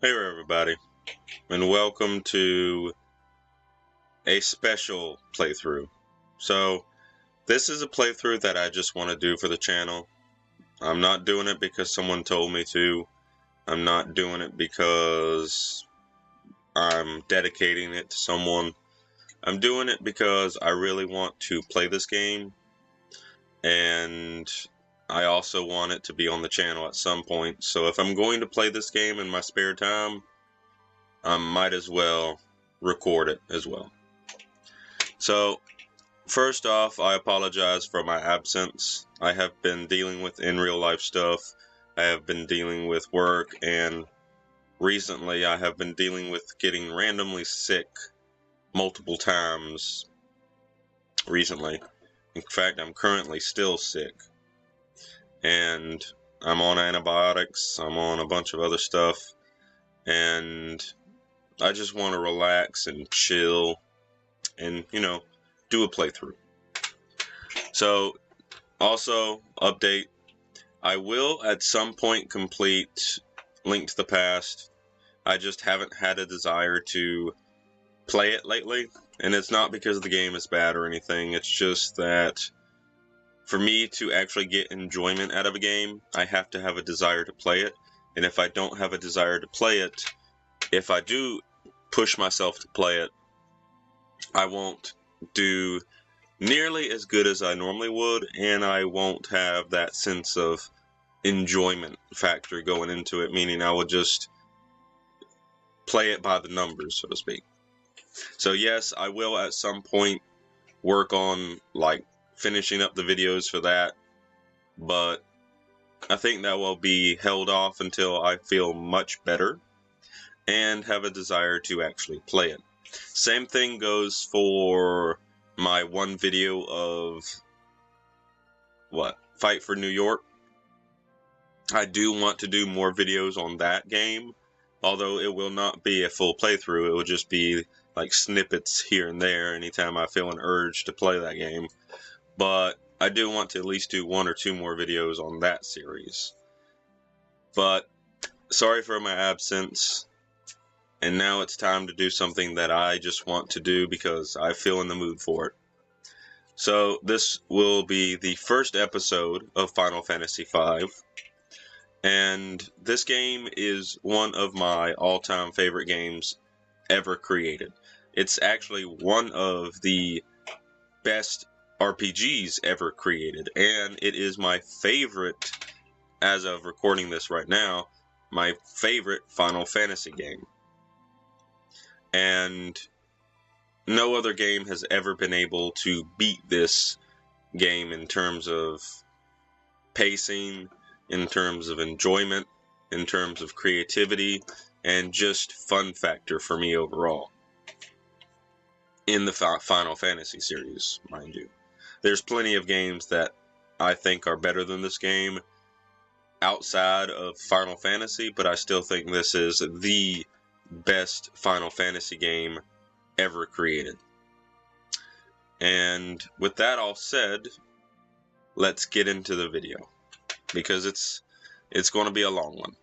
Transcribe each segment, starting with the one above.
Hey there, everybody, and welcome to a special playthrough. So, this is a playthrough that I just want to do for the channel. I'm not doing it because someone told me to. I'm not doing it because I'm dedicating it to someone. I'm doing it because I really want to play this game, and I also want it to be on the channel at some point. So if I'm going to play this game in my spare time, I might as well record it as well. So, first off, I apologize for my absence. I have been dealing with in real life stuff. I have been dealing with work, and recently I have been dealing with getting randomly sick multiple times recently. In fact, I'm currently still sick. And I'm on antibiotics, I'm on a bunch of other stuff, and I just want to relax and chill and, do a playthrough. So, also, update, I will at some point complete Link to the Past. I just haven't had a desire to play it lately, and it's not because the game is bad or anything, it's just that for me to actually get enjoyment out of a game, I have to have a desire to play it, and if I don't have a desire to play it, if I do push myself to play it, I won't do nearly as good as I normally would, and I won't have that sense of enjoyment factor going into it, meaning I would just play it by the numbers, so to speak. So yes, I will at some point work on finishing up the videos for that, but I think that will be held off until I feel much better and have a desire to actually play it. Same thing goes for my one video of Fight for New York. I do want to do more videos on that game, although it will not be a full playthrough. It will just be like snippets here and there anytime I feel an urge to play that game. But I do want to at least do one or two more videos on that series. But sorry for my absence, and now it's time to do something that I just want to do because I feel in the mood for it. So this will be the first episode of Final Fantasy V. And this game is one of my all-time favorite games ever created. It's actually one of the best RPGs ever created, and it is my favorite, as of recording this right now, my favorite Final Fantasy game. And no other game has ever been able to beat this game in terms of pacing, in terms of enjoyment, in terms of creativity, and just fun factor for me overall. In the Final Fantasy series, mind you. There's plenty of games that I think are better than this game outside of Final Fantasy, but I still think this is the best Final Fantasy game ever created. And with that all said, let's get into the video, because it's going to be a long one.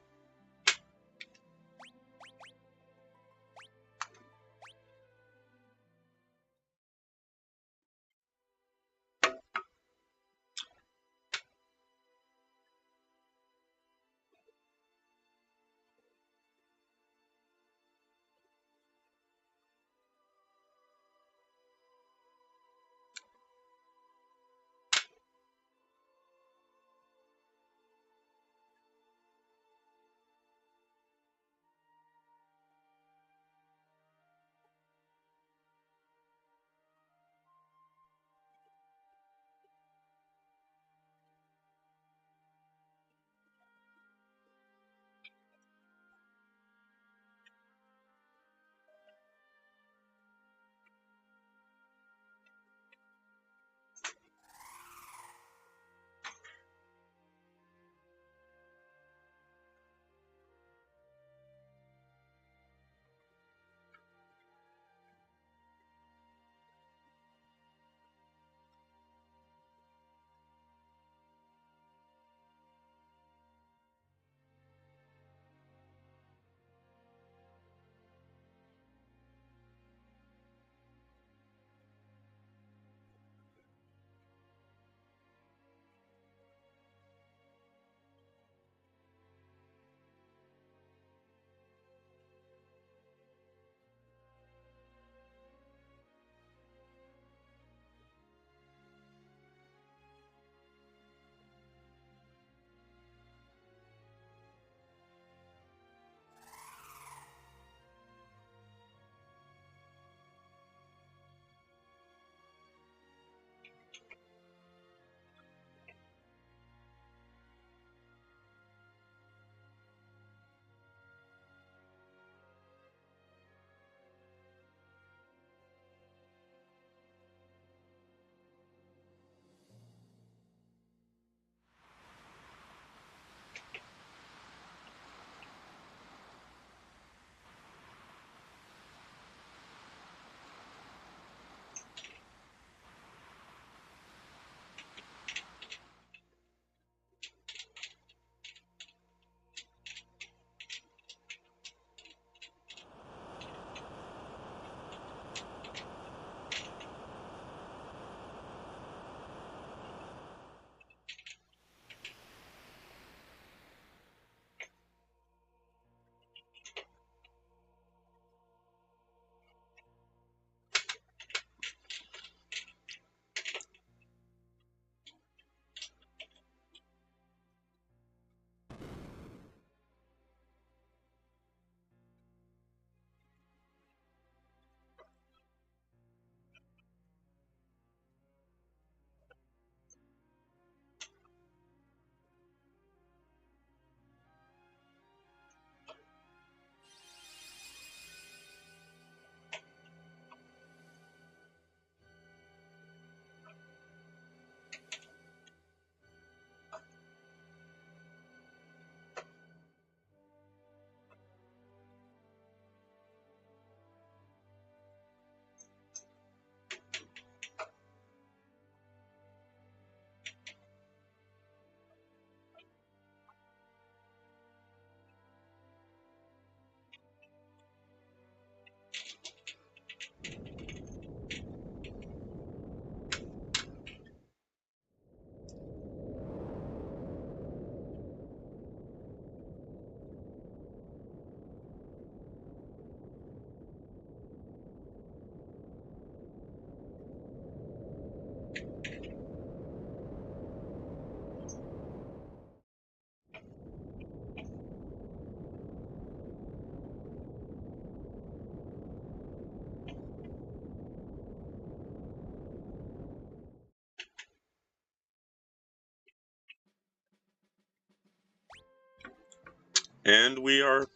And we are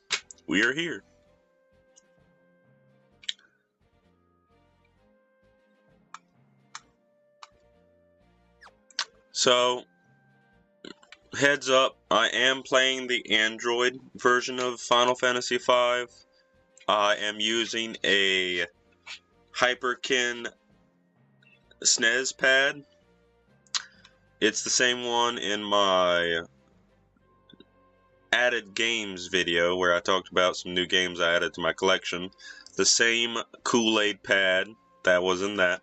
here. So, heads up, I am playing the Android version of Final Fantasy V. I am using a Hyperkin SNES pad. It's the same one in my added games video where I talked about some new games I added to my collection. The same Kool-Aid pad that was in that.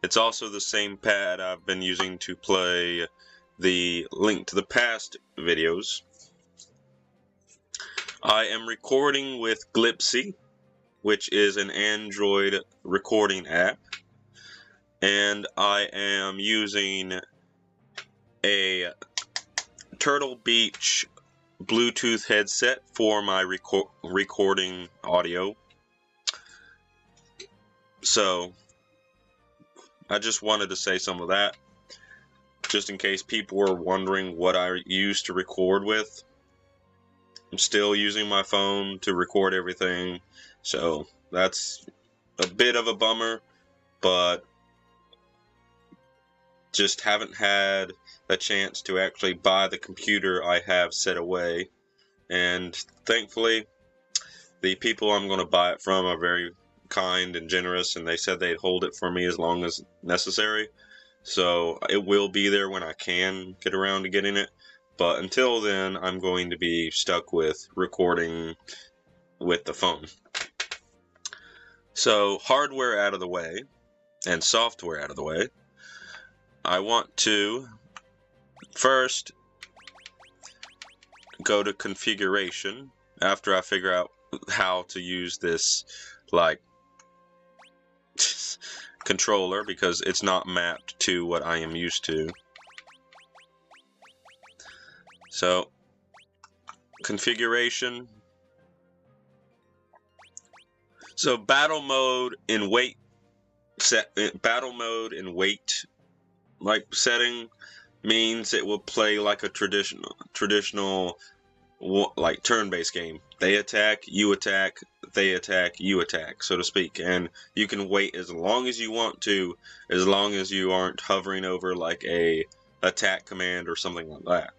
It's also the same pad I've been using to play the Link to the Past videos. I am recording with Glipsy, which is an Android recording app, and I am using a Turtle Beach Bluetooth headset for my recording audio. So I just wanted to say some of that, just in case people were wondering what I used to record with. I'm still using my phone to record everything, so that's a bit of a bummer, but just haven't had a chance to actually buy the computer I have set away. And thankfully, the people I'm going to buy it from are very kind and generous, and they said they'd hold it for me as long as necessary. So it will be there when I can get around to getting it. But until then, I'm going to be stuck with recording with the phone. So hardware out of the way and software out of the way, I want to first go to configuration after I figure out how to use this like controller, because it's not mapped to what I am used to. So configuration. So battle mode in wait like setting means it will play like a traditional like turn-based game. They attack, you attack, they attack, you attack, so to speak. And you can wait as long as you want to, as long as you aren't hovering over like a attack command or something like that.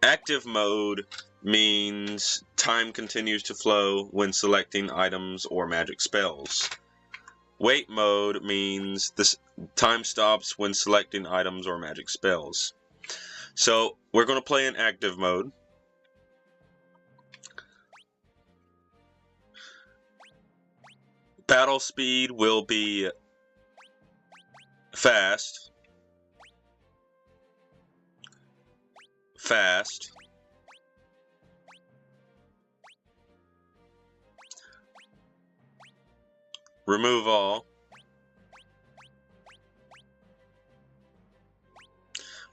Active mode means time continues to flow when selecting items or magic spells. Wait mode means this time stops when selecting items or magic spells. So we're going to play in active mode. Battle speed will be fast. Remove all.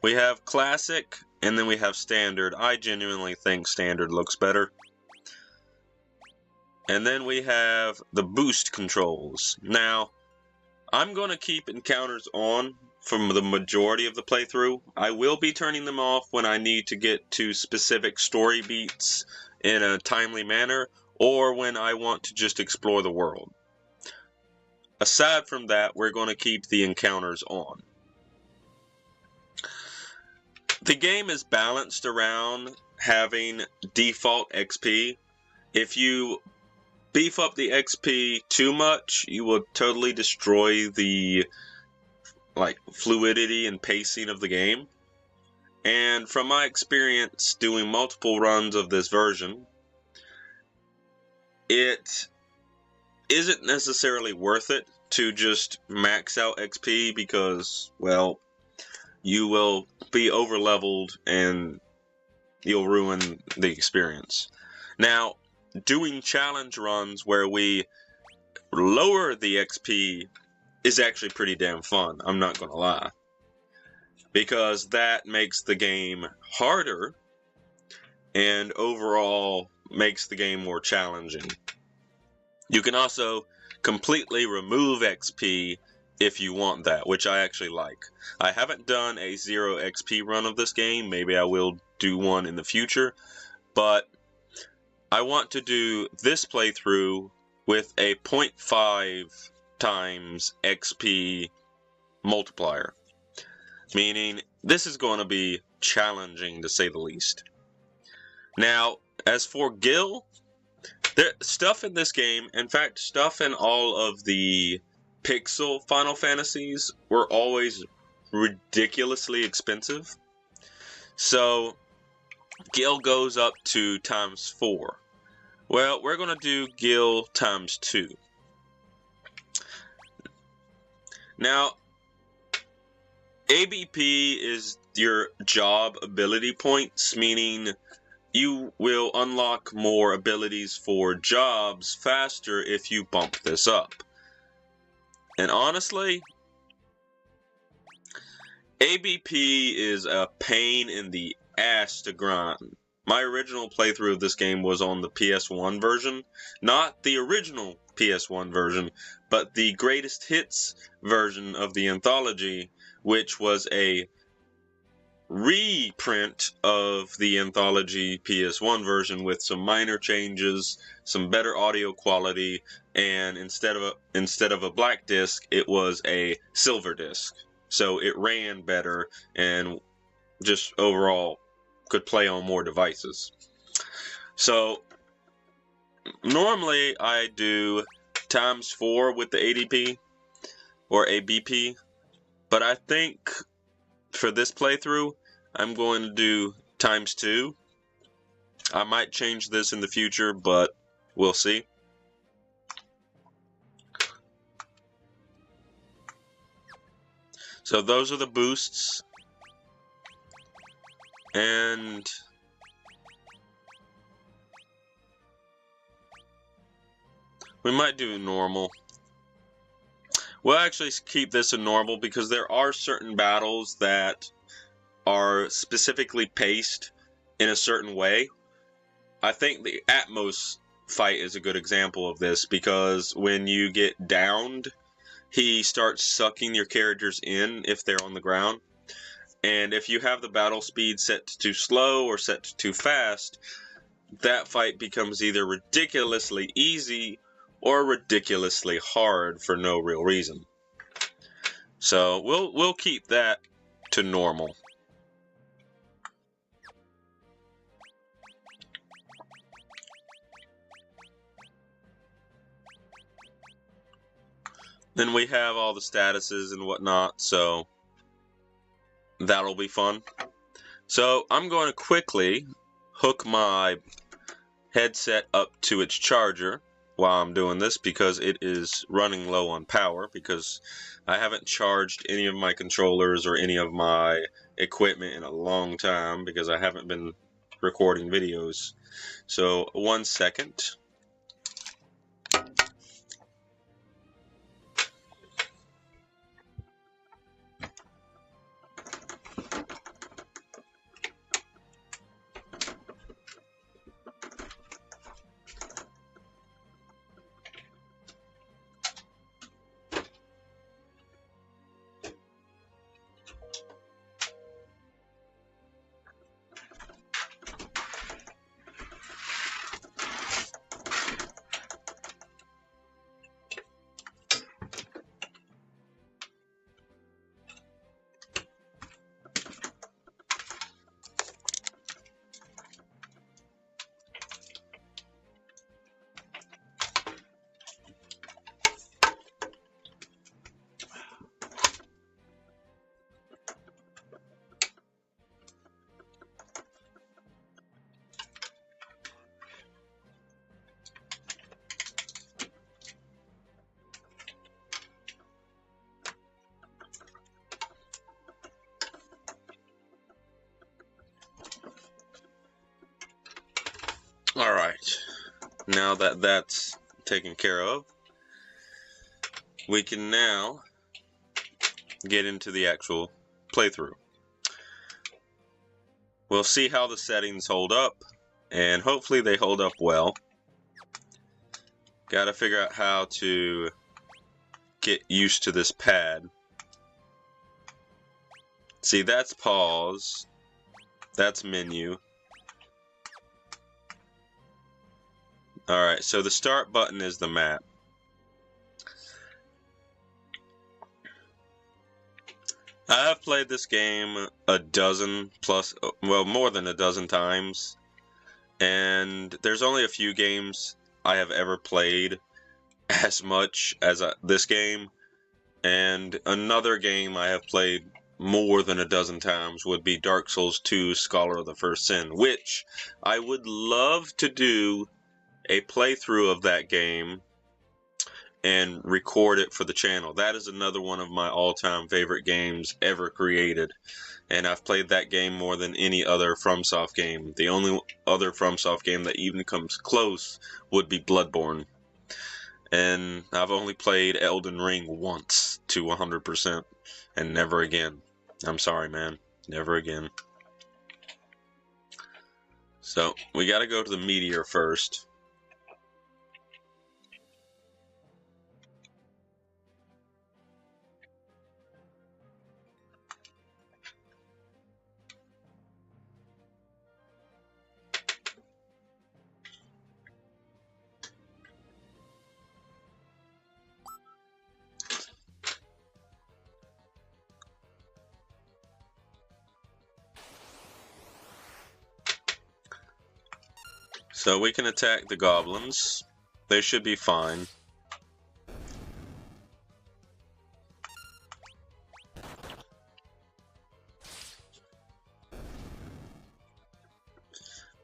We have classic, and then we have standard. I genuinely think standard looks better. And then we have the boost controls. Now, I'm going to keep encounters on from the majority of the playthrough. I will be turning them off when I need to get to specific story beats in a timely manner, or when I want to just explore the world. Aside from that, we're going to keep the encounters on. The game is balanced around having default XP. If you beef up the XP too much, you will totally destroy the fluidity and pacing of the game. And from my experience doing multiple runs of this version, it isn't necessarily worth it to just max out XP because, well, you will be over leveled and you'll ruin the experience. Now, doing challenge runs where we lower the XP is actually pretty damn fun, I'm not gonna lie, because that makes the game harder and overall makes the game more challenging. You can also completely remove XP if you want that, which I actually like. I haven't done a 0 XP run of this game. Maybe I will do one in the future, but I want to do this playthrough with a 0.5 times XP multiplier, meaning this is going to be challenging to say the least. Now, as for Gil, stuff in this game, in fact, stuff in all of the Pixel Final Fantasies were always ridiculously expensive. So, Gil goes up to ×4. Well, we're going to do Gil ×2. Now, ABP is your job ability points, meaning you will unlock more abilities for jobs faster if you bump this up. And honestly, ABP is a pain in the ass to grind. My original playthrough of this game was on the PS1 version, not the original PS1 version, but the greatest hits version of the anthology, which was a reprint of the anthology PS1 version with some minor changes, some better audio quality, and instead of a black disc, it was a silver disc. So it ran better and just overall could play on more devices. So normally I do ×4 with the ADP or ABP, but I think for this playthrough I'm going to do ×2. I might change this in the future, but we'll see. So those are the boosts, and we might do normal. We'll actually keep this in normal because there are certain battles that are specifically paced in a certain way. I think the Atmos fight is a good example of this, because when you get downed, he starts sucking your characters in if they're on the ground. And if you have the battle speed set to too slow or set to too fast, that fight becomes either ridiculously easy or ridiculously hard for no real reason. So we'll keep that to normal. Then we have all the statuses and whatnot, so that'll be fun. So I'm going to quickly hook my headset up to its charger while I'm doing this, because it is running low on power, because I haven't charged any of my controllers or any of my equipment in a long time, because I haven't been recording videos. So 1 second. Alright, now that that's taken care of, we can now get into the actual playthrough. We'll see how the settings hold up, and hopefully they hold up well. Gotta figure out how to get used to this pad. See, that's pause, that's menu, Alright, so the start button is the map. I have played this game a dozen plus, well, more than a dozen times, and there's only a few games I have ever played as much as this game, and another game I have played more than a dozen times would be Dark Souls 2 Scholar of the First Sin, which I would love to do a playthrough of that game and record it for the channel. That is another one of my all-time favorite games ever created, and I've played that game more than any other FromSoft game. The only other FromSoft game that even comes close would be Bloodborne. And I've only played Elden Ring once to 100%, and never again. I'm sorry, man. Never again. So, we gotta go to the meteor first. So we can attack the goblins. They should be fine.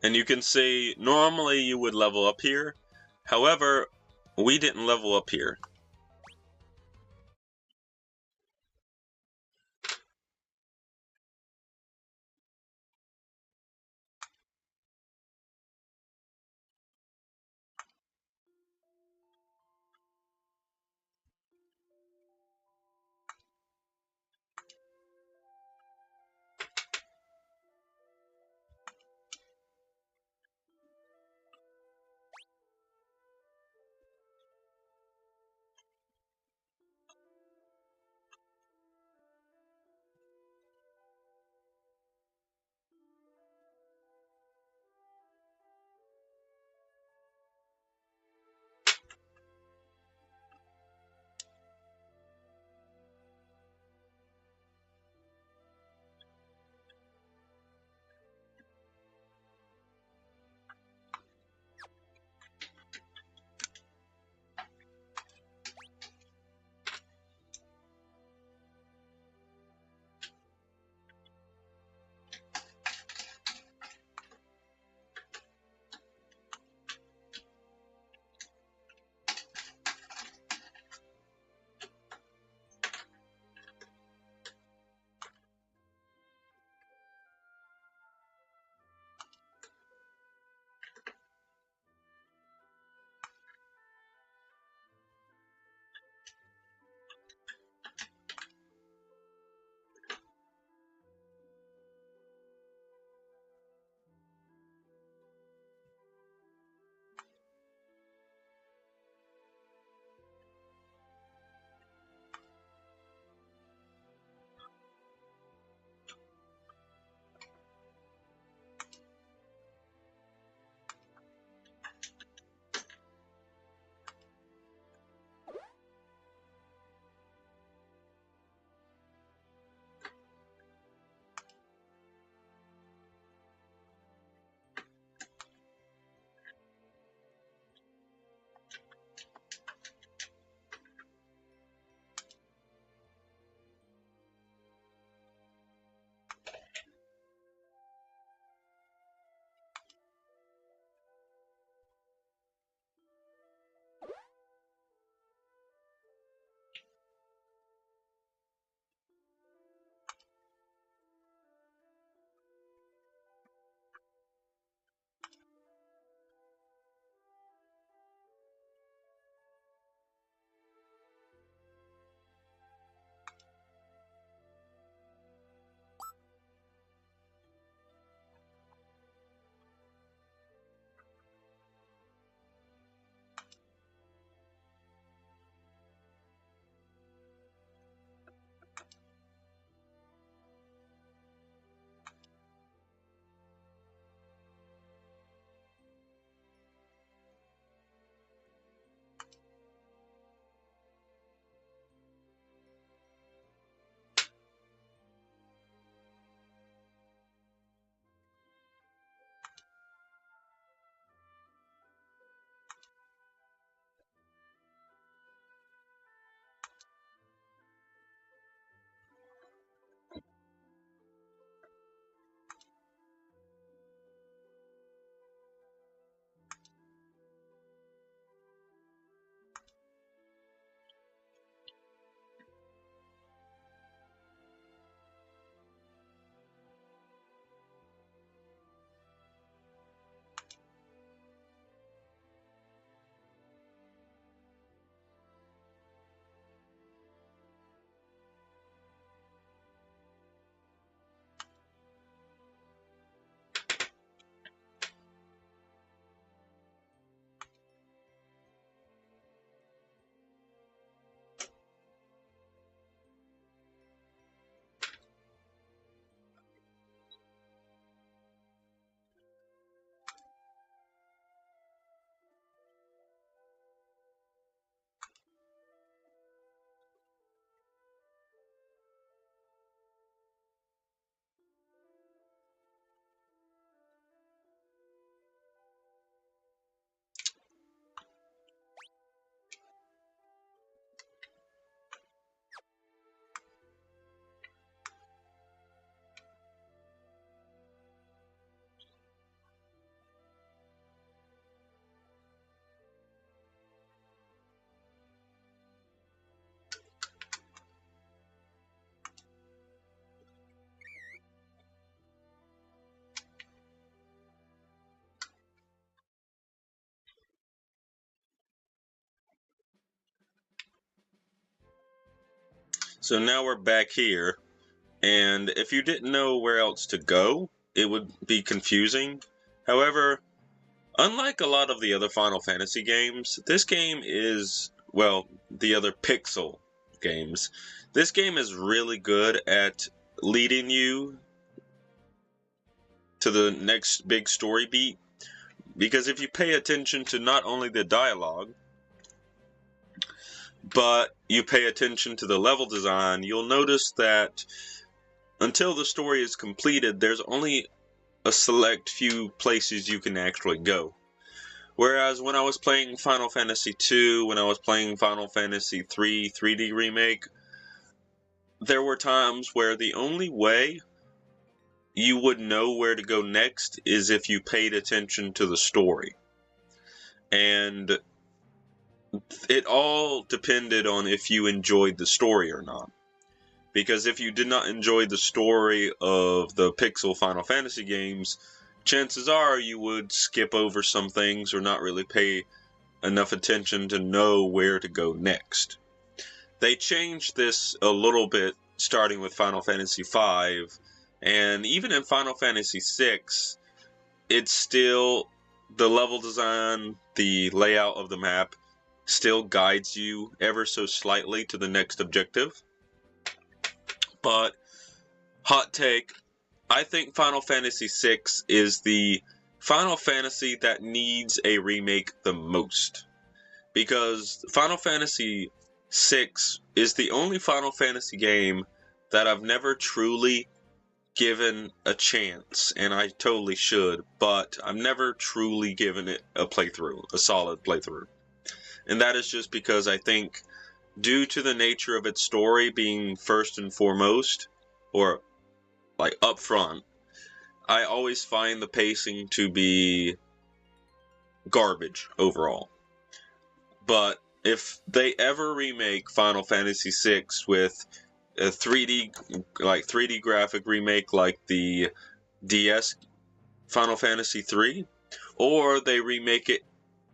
And you can see, normally you would level up here. However, we didn't level up here. So now we're back here, and if you didn't know where else to go, it would be confusing. However, unlike a lot of the other Final Fantasy games, this game is, well, the other Pixel games, this game is really good at leading you to the next big story beat, because if you pay attention to not only the dialogue, but you pay attention to the level design, you'll notice that until the story is completed, there's only a select few places you can actually go. Whereas when I was playing Final Fantasy II, when I was playing Final Fantasy III 3D Remake, there were times where the only way you would know where to go next is if you paid attention to the story. And it all depended on if you enjoyed the story or not. Because if you did not enjoy the story of the Pixel Final Fantasy games, chances are you would skip over some things or not really pay enough attention to know where to go next. They changed this a little bit starting with Final Fantasy V, and even in Final Fantasy VI, it's still, the level design, the layout of the map still guides you ever so slightly to the next objective. But, hot take, I think Final Fantasy VI is the Final Fantasy that needs a remake the most. Because Final Fantasy VI is the only Final Fantasy game that I've never truly given a chance, and I totally should, but I've never truly given it a playthrough, a solid playthrough. And that is just because I think, due to the nature of its story being first and foremost, or like up front, I always find the pacing to be garbage overall. But if they ever remake Final Fantasy VI with a 3D graphic remake like the DS Final Fantasy III, or they remake it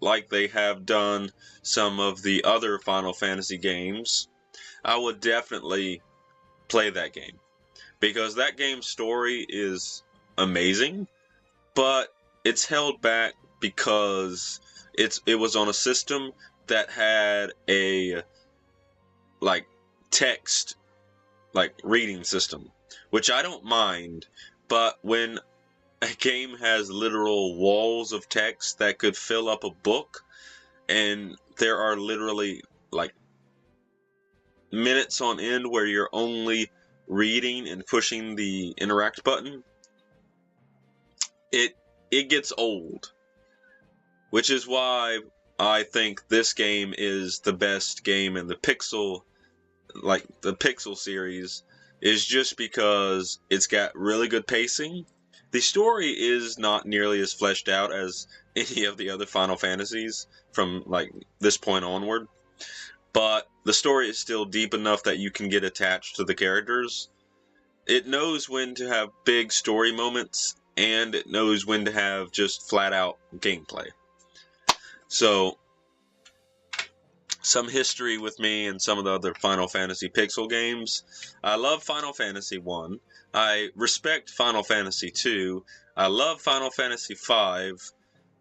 like they have done some of the other Final Fantasy games, I would definitely play that game. Because that game's story is amazing, but it's held back because it was on a system that had a like text like reading system, which I don't mind, but when a game has literal walls of text that could fill up a book, and there are literally like minutes on end where you're only reading and pushing the interact button, it gets old. Which is why I think this game is the best game in the Pixel series, is just because it's got really good pacing. The story is not nearly as fleshed out as any of the other Final Fantasies from like this point onward, but the story is still deep enough that you can get attached to the characters. It knows when to have big story moments, and it knows when to have just flat out gameplay. So, some history with me and some of the other Final Fantasy Pixel games. I love Final Fantasy 1. I respect Final Fantasy 2. I love Final Fantasy 5.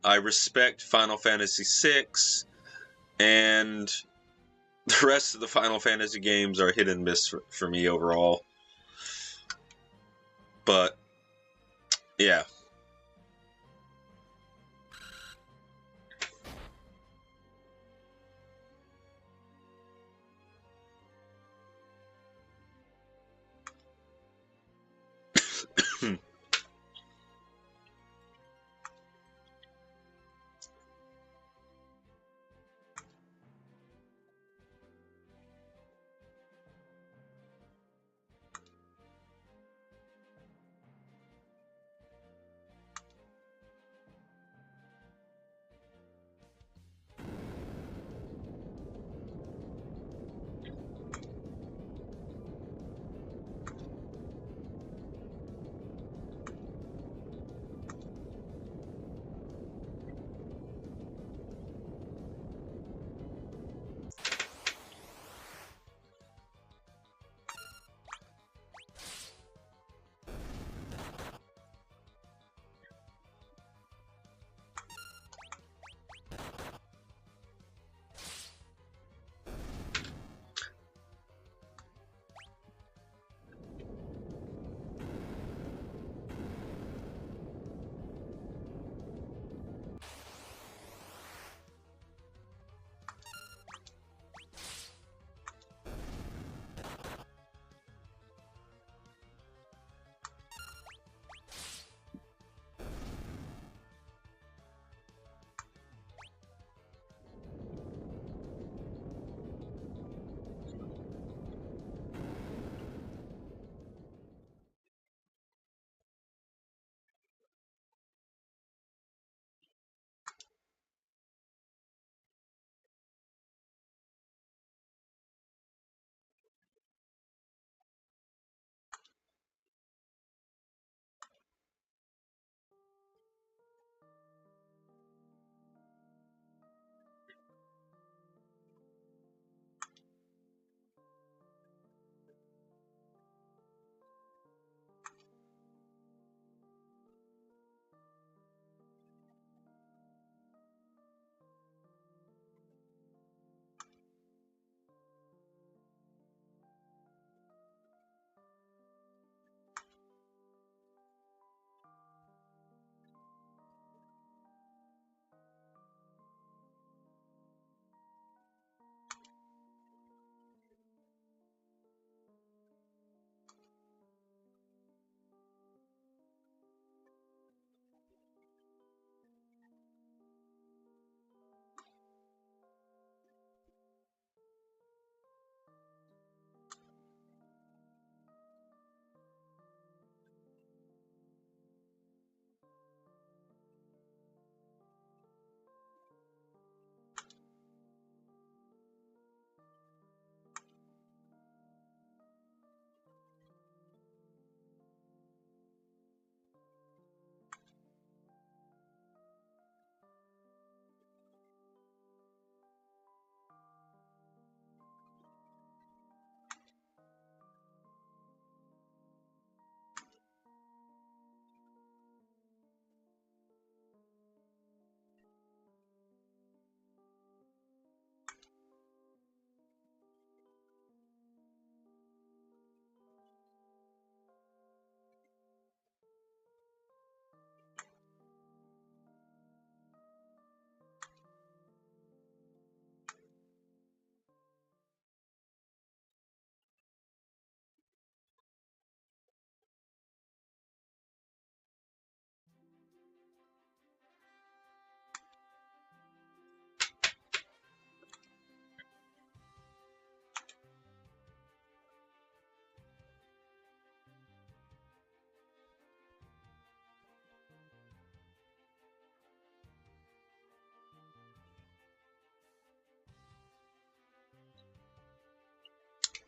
I respect Final Fantasy 6. And the rest of the Final Fantasy games are hit and miss for me overall. But, yeah.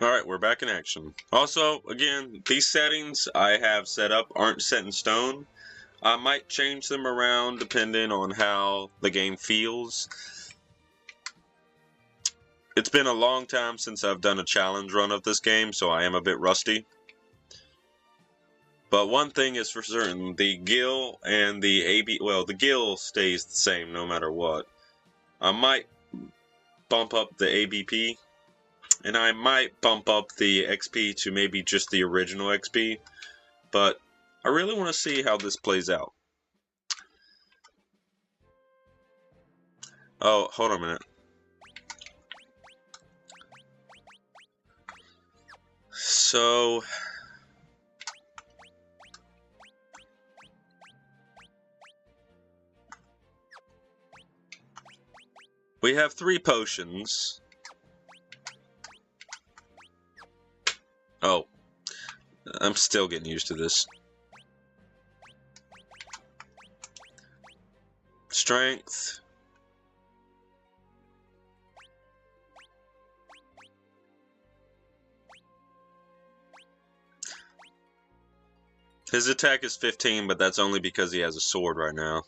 Alright, we're back in action. Also, again, these settings I have set up aren't set in stone. I might change them around depending on how the game feels. It's been a long time since I've done a challenge run of this game, so I am a bit rusty. But one thing is for certain, the gil and the AB, well, the gil stays the same no matter what. I might bump up the ABP, and I might bump up the XP to maybe just the original XP, but I really want to see how this plays out. Oh, hold on a minute. So, we have 3 potions. Oh, I'm still getting used to this. Strength. His attack is 15, but that's only because he has a sword right now.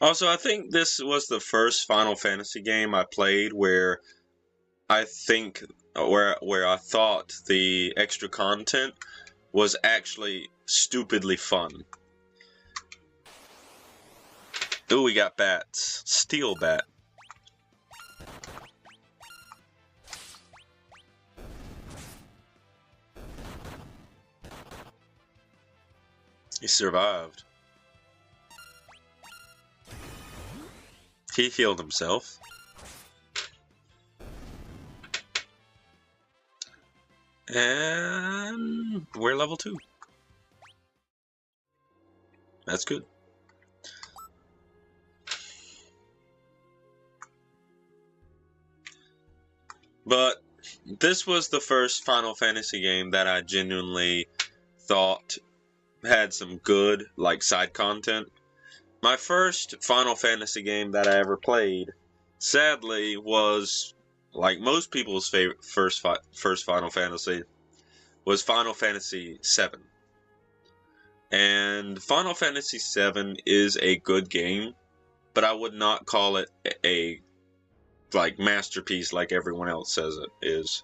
Also, I think this was the first Final Fantasy game I played where I think where I thought the extra content was actually stupidly fun. Ooh, we got bats. Steel bat. He survived. He healed himself. And we're level 2. That's good. But this was the first Final Fantasy game that I genuinely thought had some good, like, side content. My first Final Fantasy game that I ever played, sadly, was, like most people's favorite first Final Fantasy, was Final Fantasy VII. And Final Fantasy VII is a good game, but I would not call it a like masterpiece like everyone else says it is.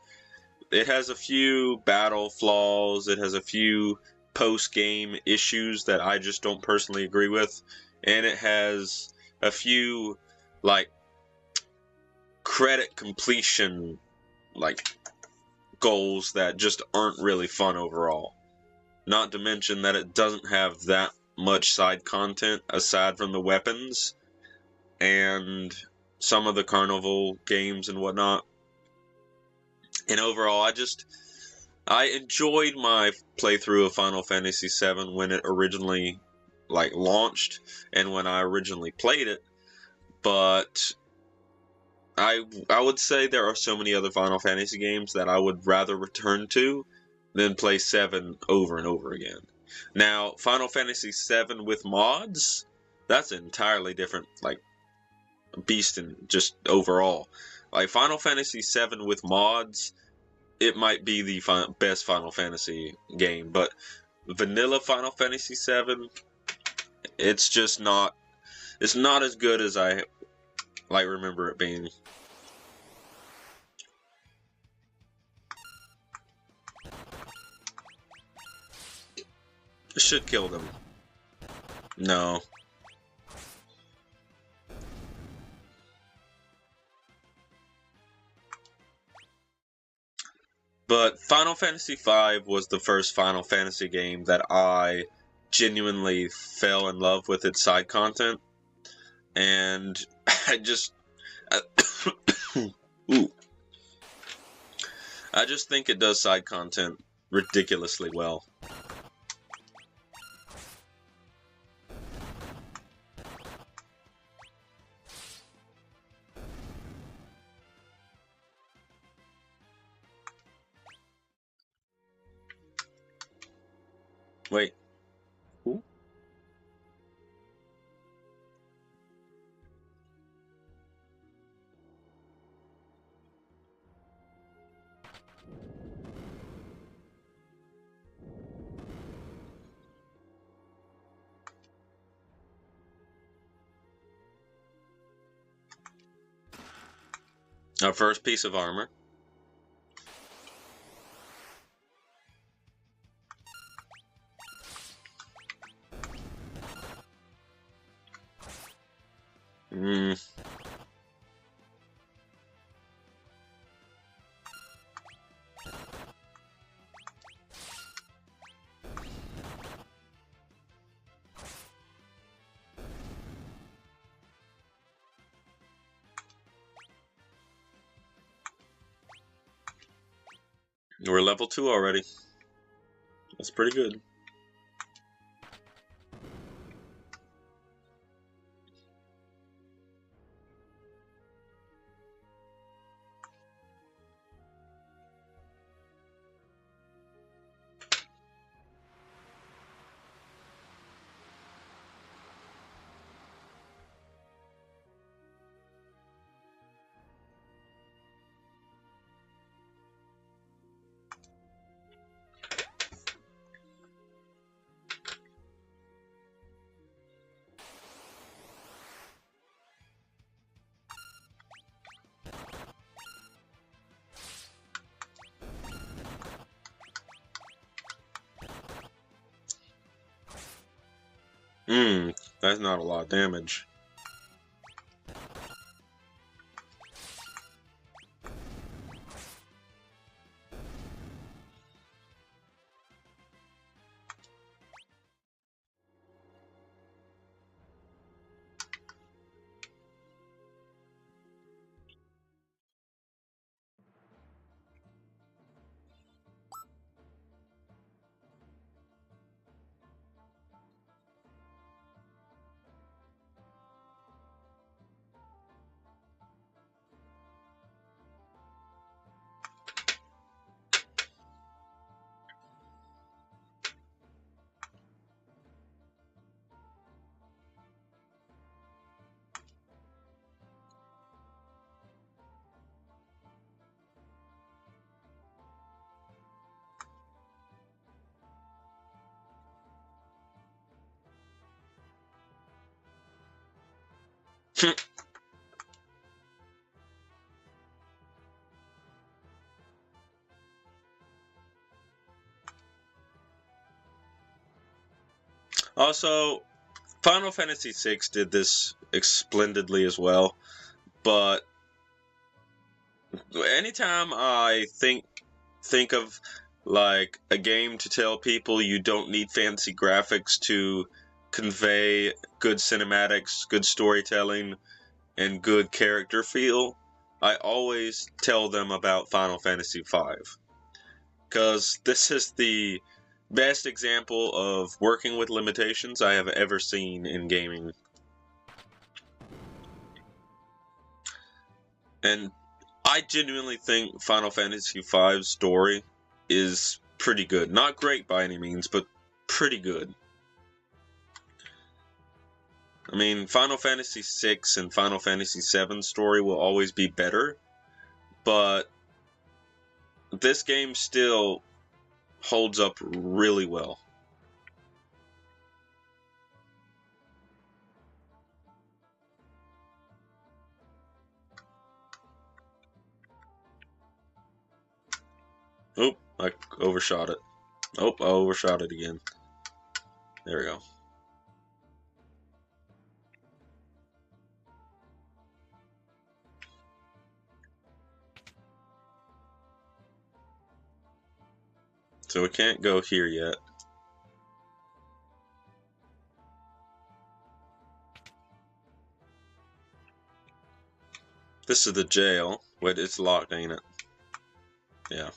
It has a few battle flaws, it has a few post-game issues that I just don't personally agree with, and it has a few like credit completion like goals that just aren't really fun overall. Not to mention that it doesn't have that much side content aside from the weapons and some of the carnival games and whatnot. And overall, I enjoyed my playthrough of Final Fantasy VII when it originally like launched and when I originally played it, but I would say there are so many other Final Fantasy games that I would rather return to than play 7 over and over again. Now, Final Fantasy VII with mods, that's an entirely different like beast and just overall. Like Final Fantasy VII with mods, it might be the best Final Fantasy game, but vanilla Final Fantasy VII, it's just not. It's not as good as I like remember it being. It should kill them. No. But Final Fantasy V was the first Final Fantasy game that I genuinely fell in love with its side content, and I just ooh, I just think it does side content ridiculously well. Wait. Who? Our first piece of armor. We're level 2 already. That's pretty good. That's not a lot of damage. Also, Final Fantasy VI did this splendidly as well, but anytime I think of like a game to tell people you don't need fancy graphics to convey good cinematics, good storytelling, and good character feel, I always tell them about Final Fantasy V. Because this is the best example of working with limitations I have ever seen in gaming. And I genuinely think Final Fantasy V's story is pretty good. Not great by any means, but pretty good. I mean, Final Fantasy VI and Final Fantasy VII's story will always be better, but this game still holds up really well. Oop, I overshot it. Oh, I overshot it again. There we go. So we can't go here yet. This is the jail. Wait, it's locked, ain't it? Yeah.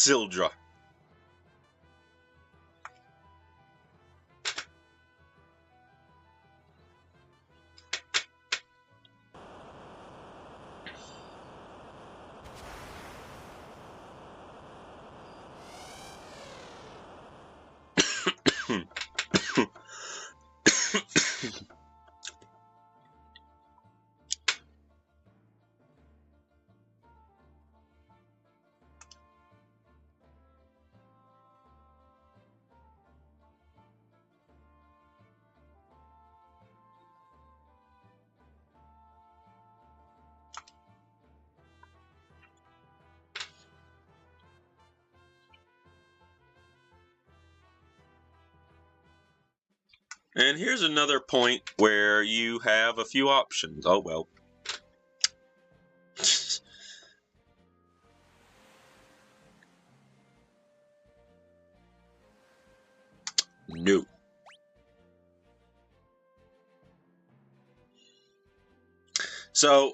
Sildra. And here's another point where you have a few options. Oh, well. No. So,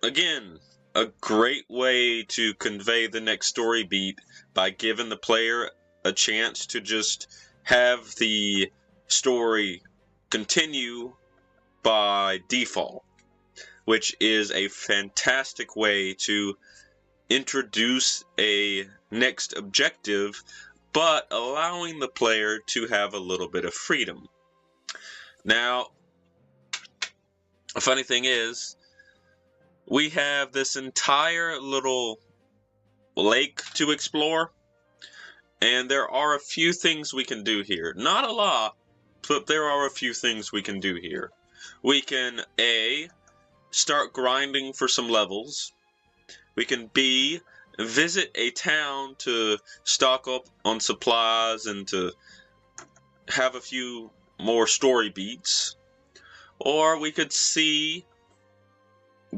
again, a great way to convey the next story beat by giving the player a chance to just have the story continue by default, which is a fantastic way to introduce a next objective, but allowing the player to have a little bit of freedom. Now, a funny thing is, we have this entire little lake to explore, and there are a few things we can do here. Not a lot, but there are a few things we can do here. We can A, start grinding for some levels. We can B, visit a town to stock up on supplies and to have a few more story beats. Or we could C,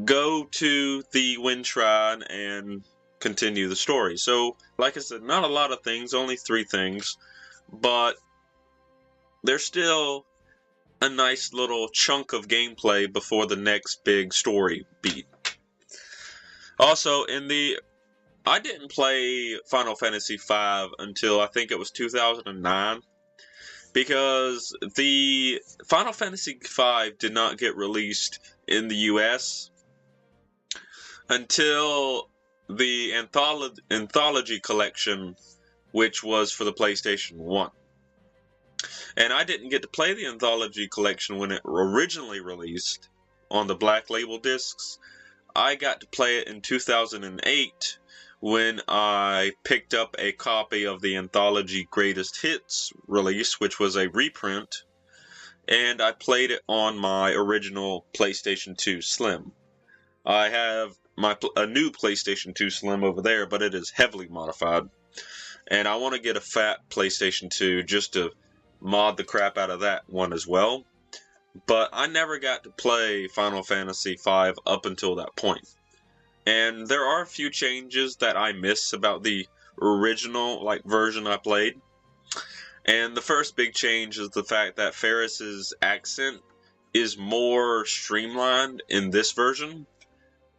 go to the Wind Shrine and continue the story. So, like I said, not a lot of things, only 3 things, but there's still a nice little chunk of gameplay before the next big story beat. Also, I didn't play Final Fantasy V until I think it was 2009, because the Final Fantasy V did not get released in the US until the Anthology Collection, which was for the PlayStation 1. And I didn't get to play the Anthology Collection when it originally released on the Black Label discs. I got to play it in 2008 when I picked up a copy of the Anthology Greatest Hits release, which was a reprint, and I played it on my original PlayStation 2 Slim. I have a new PlayStation 2 Slim over there, but it is heavily modified. And I want to get a fat PlayStation 2 just to mod the crap out of that one as well. But I never got to play Final Fantasy V up until that point. And there are a few changes that I miss about the original version I played. And the first big change is the fact that Faris's accent is more streamlined in this version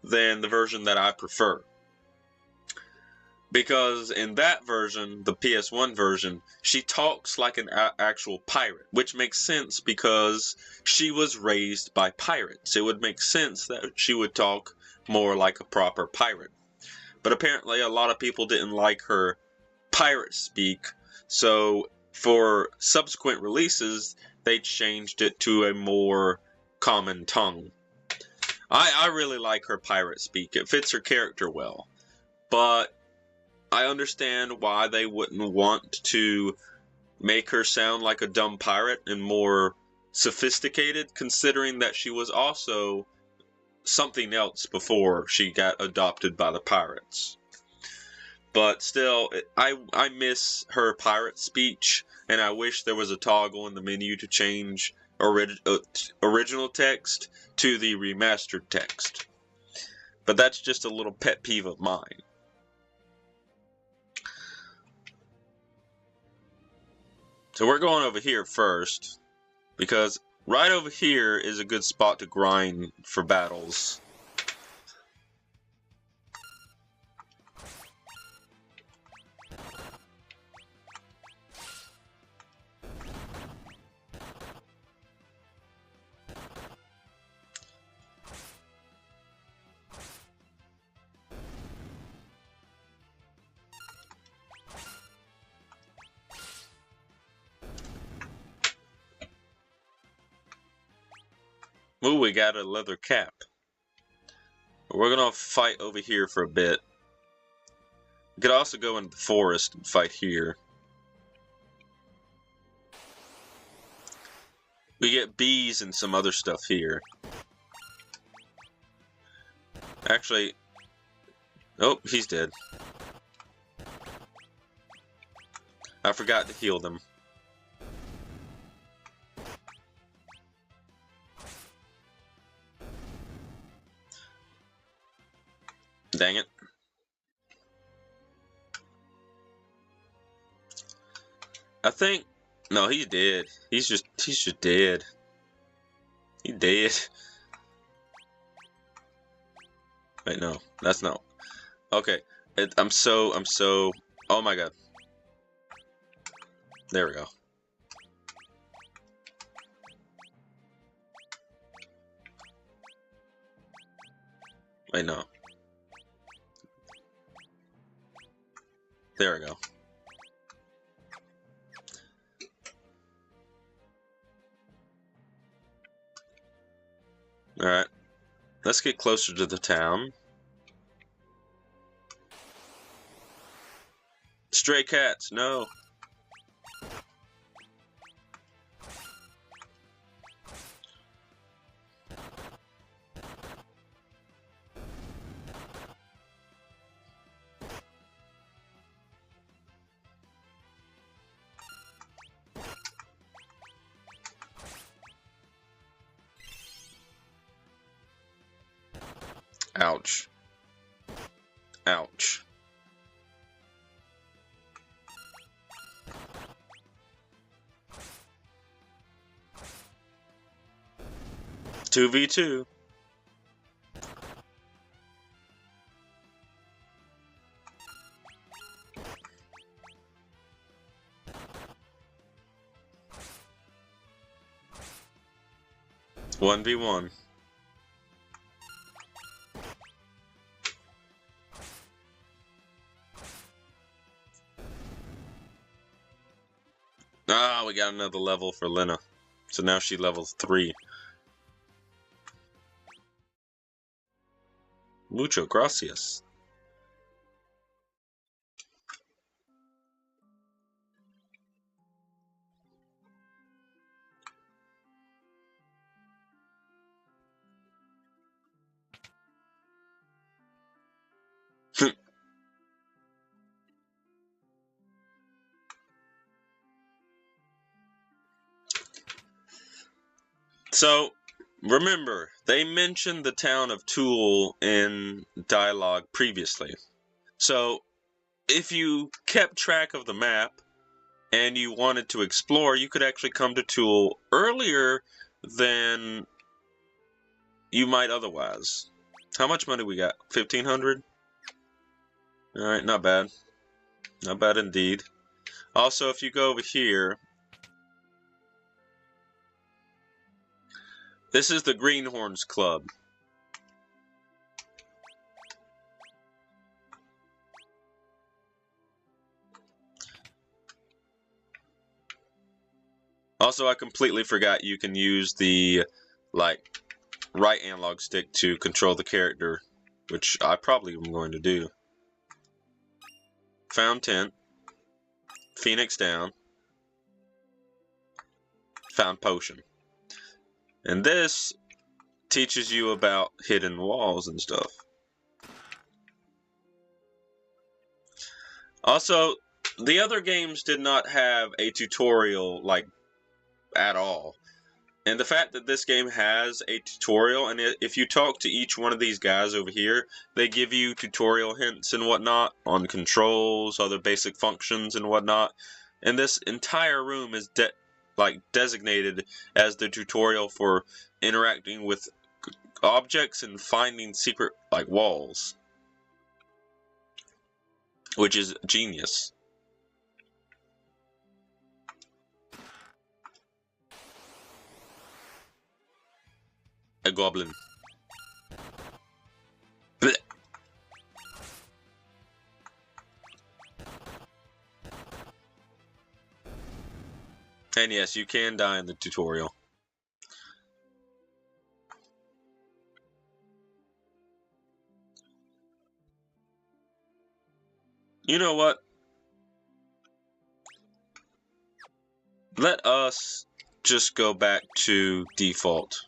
than the version that I prefer. Because in that version, the PS1 version, she talks like an actual pirate, which makes sense because she was raised by pirates. It would make sense that she would talk more like a proper pirate. But apparently a lot of people didn't like her pirate speak, so for subsequent releases, they changed it to a more common tongue. I really like her pirate speak. It fits her character well. But I understand why they wouldn't want to make her sound like a dumb pirate and more sophisticated, considering that she was also something else before she got adopted by the pirates. But still, I miss her pirate speech, and I wish there was a toggle in the menu to change original text to the remastered text. But that's just a little pet peeve of mine. So we're going over here first, because right over here is a good spot to grind for battles. Ooh, we got a leather cap. We're gonna fight over here for a bit. We could also go into the forest and fight here. We get bees and some other stuff here. Actually, oh, he's dead. I forgot to heal them. Dang it. I think, no, he's dead. He's just dead. He dead. Wait, no, that's not. Okay, I'm so, oh my god. There we go. Wait, no. There we go. Alright. Let's get closer to the town. Stray cats, no. Ouch. Ouch. Two v 2. One v 1. Ah, we got another level for Lena. So now she levels 3. Mucho gracias. So, remember, they mentioned the town of Toul in dialogue previously. So, if you kept track of the map and you wanted to explore, you could actually come to Toul earlier than you might otherwise. How much money we got? 1,500? Alright, not bad. Not bad indeed. Also, if you go over here, this is the Greenhorns Club. Also, I completely forgot you can use the, like, right analog stick to control the character, which I probably am going to do. Found tent. Phoenix down. Found potion. And this teaches you about hidden walls and stuff. Also, the other games did not have a tutorial, like, at all. And the fact that this game has a tutorial, and if you talk to each one of these guys over here, they give you tutorial hints and whatnot on controls, other basic functions and whatnot. And this entire room is designated as the tutorial for interacting with objects and finding secret walls, which is genius. A goblin. Blech. And yes, you can die in the tutorial. You know what? Let us just go back to default.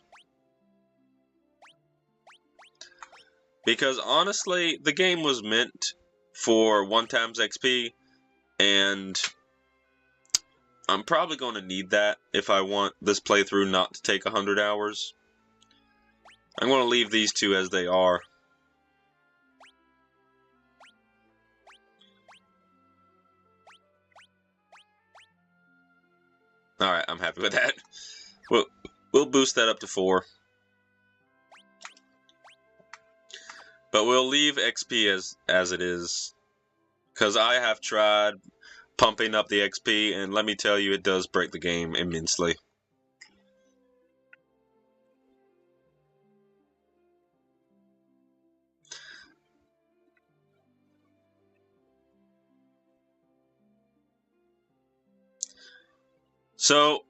Because honestly, the game was meant for 1 times XP, and I'm probably going to need that if I want this playthrough not to take 100 hours. I'm going to leave these two as they are. Alright, I'm happy with that. We'll boost that up to 4. But we'll leave XP as it is. Because I have tried pumping up the XP, and let me tell you, it does break the game immensely. So,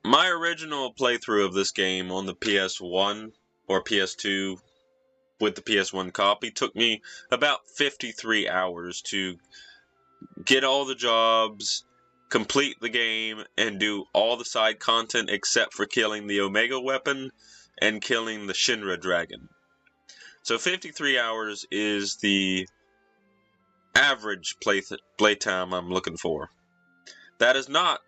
my original playthrough of this game on the PS1 or PS2 with the PS1 copy took me about 53 hours to get all the jobs, complete the game, and do all the side content except for killing the Omega weapon and killing the Shinra dragon. So 53 hours is the average playtime I'm looking for. That is not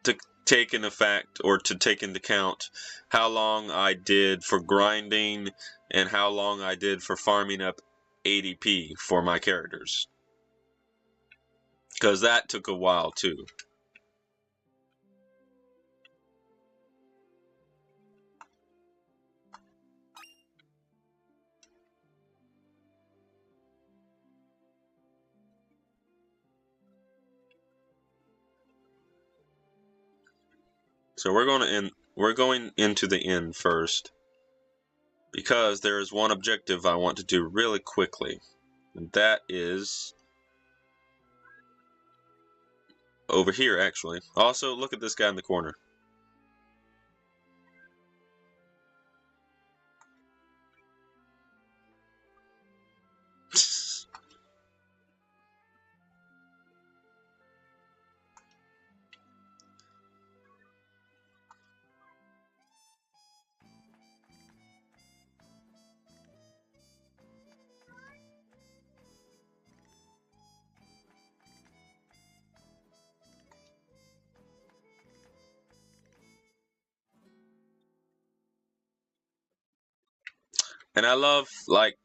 to take into fact or to take into account how long I did for grinding and how long I did for farming up ADP for my characters. Because that took a while too. So we're going into the inn first, because there is one objective I want to do really quickly, and that is over here actually. Also, look at this guy in the corner. And I love like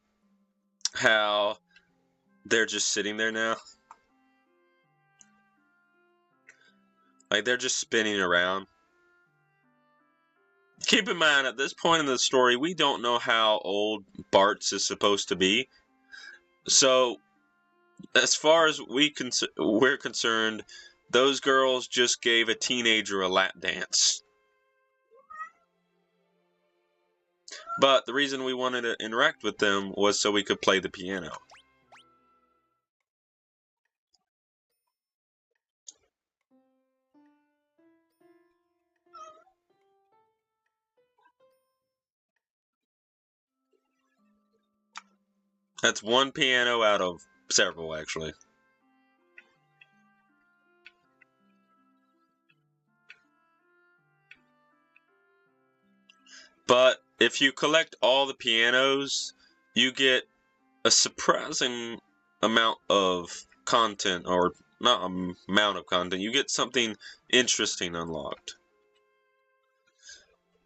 how they're just sitting there now. Like they're just spinning around. Keep in mind, at this point in the story, we don't know how old Bartz is supposed to be. So, as far as we're concerned, those girls just gave a teenager a lap dance. But the reason we wanted to interact with them was so we could play the piano. That's one piano out of several, actually. But if you collect all the pianos, you get a surprising amount of content, or not amount of content, you get something interesting unlocked.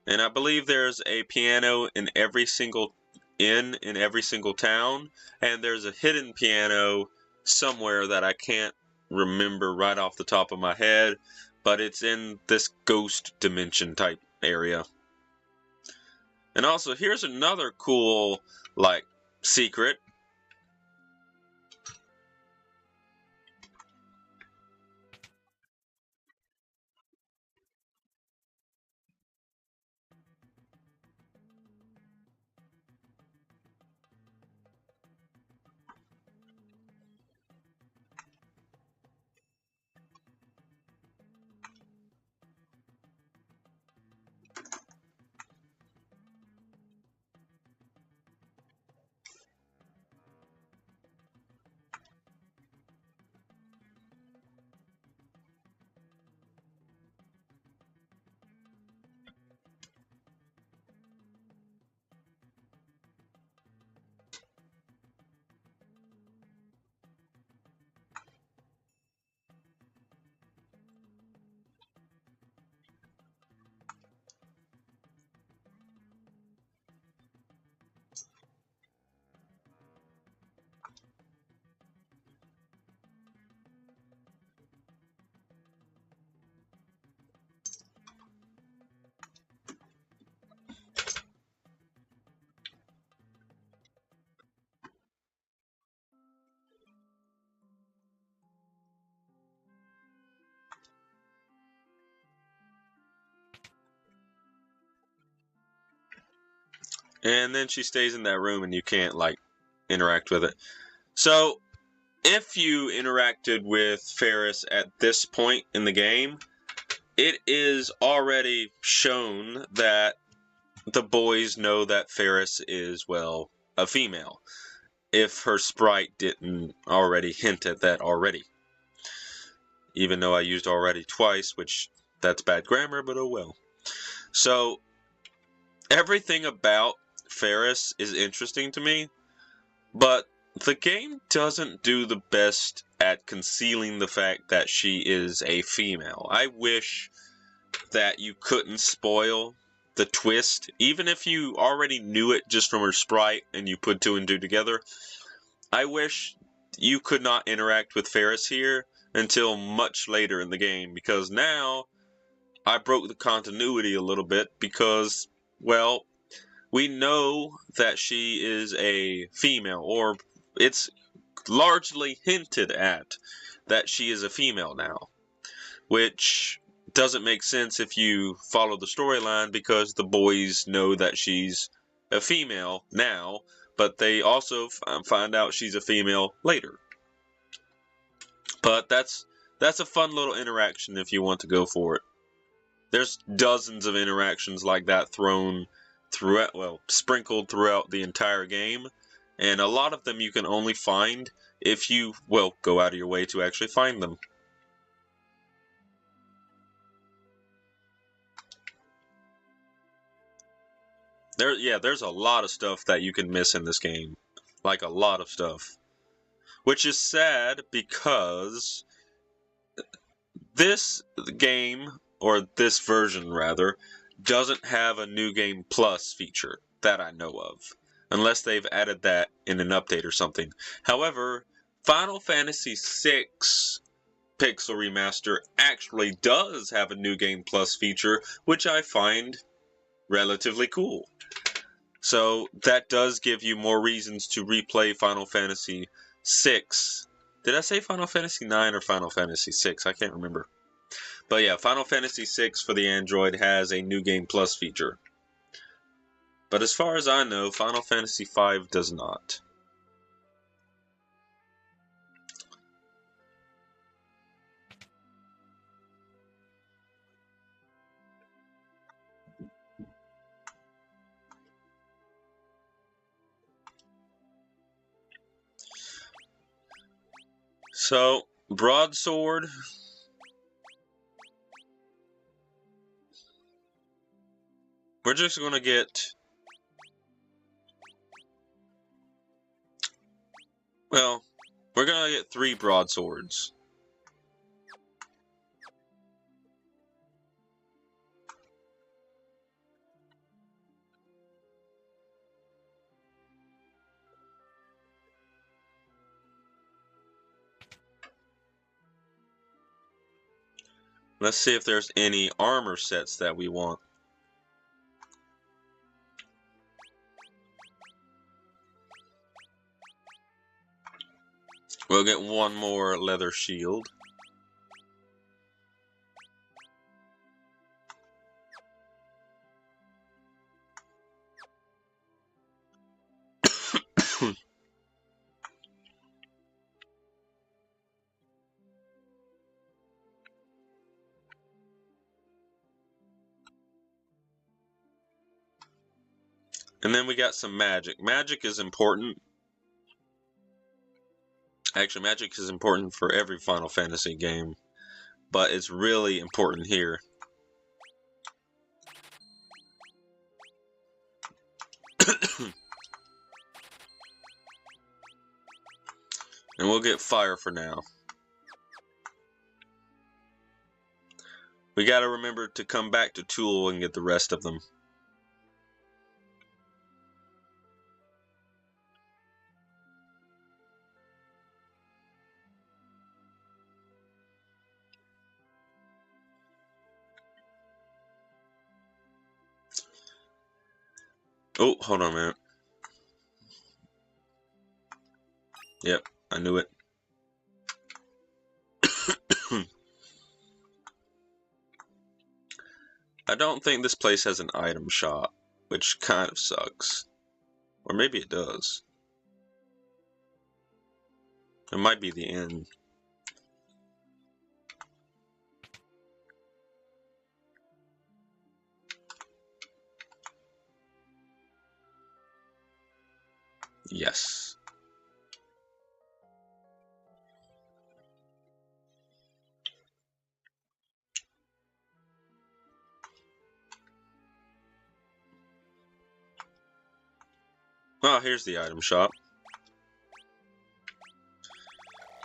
And I believe there's a piano in every single inn in every single town, and there's a hidden piano somewhere that I can't remember right off the top of my head, but it's in this ghost dimension type area. And also, here's another cool, like, secret. And then she stays in that room and you can't, like, interact with it. So, if you interacted with Ferris at this point in the game, it is already shown that the boys know that Ferris is, well, a female. If her sprite didn't already hint at that already. Even though I used already twice, which that's bad grammar, but oh well. So, everything about Ferris is interesting to me, but the game doesn't do the best at concealing the fact that she is a female. I wish that you couldn't spoil the twist, even if you already knew it just from her sprite and you put two and two together. I wish you could not interact with Ferris here until much later in the game, because now I broke the continuity a little bit because, well, we know that she is a female, or it's largely hinted at that she is a female now, which doesn't make sense if you follow the storyline, because the boys know that she's a female now, but they also find out she's a female later. But that's a fun little interaction if you want to go for it. There's dozens of interactions like that thrown throughout, well, sprinkled throughout the entire game, and a lot of them you can only find if you, well, go out of your way to actually find them. There's a lot of stuff that you can miss in this game. Like, a lot of stuff. Which is sad, because this game, or this version rather, doesn't have a New Game Plus feature that I know of. Unless they've added that in an update or something. However, Final Fantasy VI Pixel Remaster actually does have a New Game Plus feature, which I find relatively cool. So that does give you more reasons to replay Final Fantasy VI. Did I say Final Fantasy IX or Final Fantasy VI? I can't remember. But yeah, Final Fantasy VI for the Android has a New Game Plus feature. But as far as I know, Final Fantasy V does not. So, Broadsword. We're just going to get... Well, we're going to get 3 broadswords. Let's see if there's any armor sets that we want. We'll get 1 more leather shield. And then we got some magic. Magic is important. Actually, magic is important for every Final Fantasy game, but it's really important here. And we'll get fire for now. We gotta remember to come back to Tool and get the rest of them. Oh, hold on a minute. Yep, I knew it. I don't think this place has an item shop, which kind of sucks. Or maybe it does. It might be the end. Yes. Oh, here's the item shop.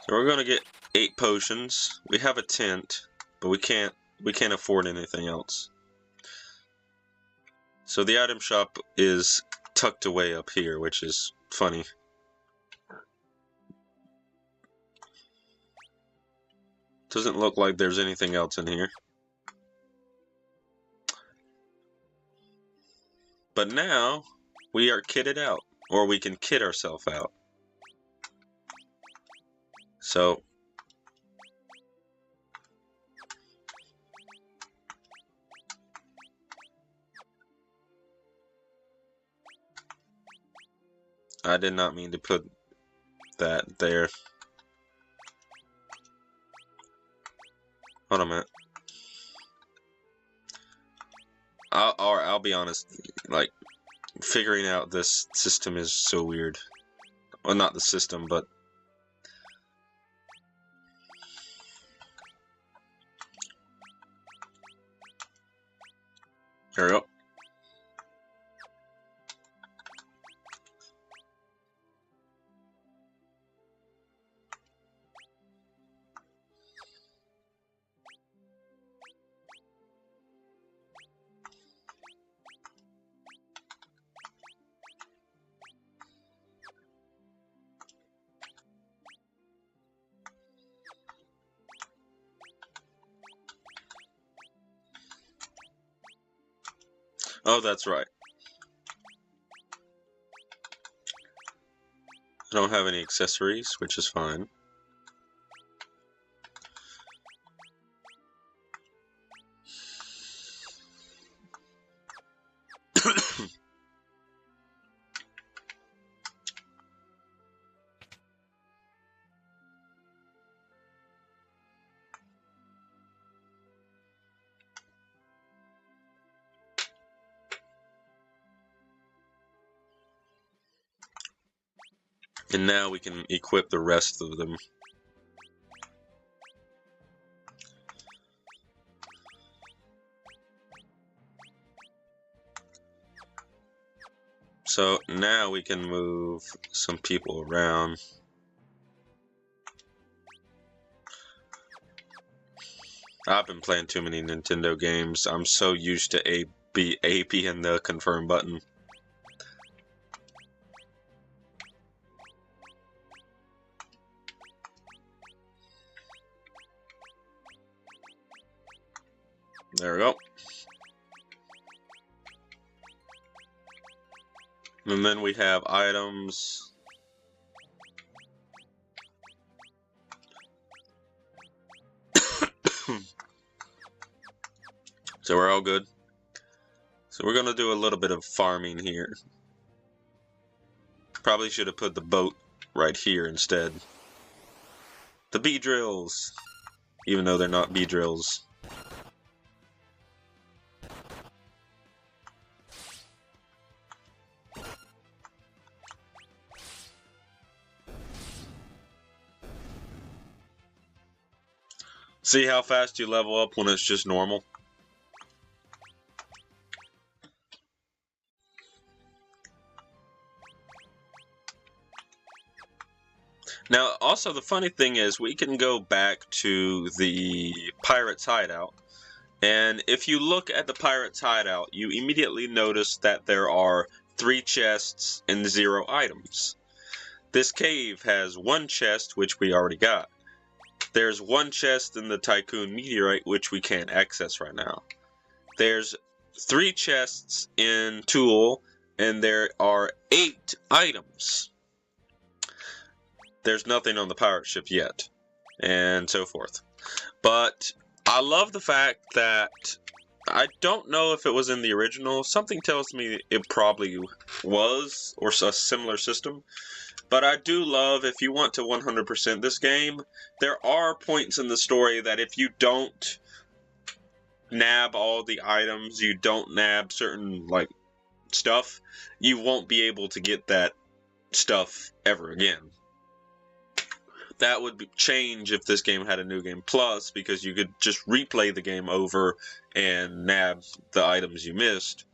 So we're gonna get 8 potions. We have a tent, but we can't afford anything else. So the item shop is tucked away up here, which is funny. Doesn't look like there's anything else in here. But now we are kitted out, or we can kit ourselves out. So I did not mean to put that there. Hold on a minute. I'll be honest, like, figuring out this system is so weird. Well, not the system, but there we go. Oh, that's right. I don't have any accessories, which is fine. And now we can equip the rest of them. So now we can move some people around. I've been playing too many Nintendo games. I'm so used to AP and the confirm button. There we go. And then we have items. So we're all good. So we're gonna do a little bit of farming here. Probably should have put the boat right here instead. The Beedrills! Even though they're not Beedrills. See how fast you level up when it's just normal? Now, also the funny thing is we can go back to the Pirate's Hideout, and if you look at the Pirate's Hideout, you immediately notice that there are 3 chests and 0 items. This cave has 1 chest, which we already got. There's 1 chest in the Tycoon Meteorite, which we can't access right now. There's 3 chests in Tool, and there are 8 items. There's nothing on the pirate ship yet, and so forth. But I love the fact that I don't know if it was in the original. Something tells me it probably was, or a similar system. But I do love, if you want to 100% this game, there are points in the story that if you don't nab all the items, you don't nab certain, like, stuff, you won't be able to get that stuff ever again. That would change if this game had a New Game Plus, because you could just replay the game over and nab the items you missed,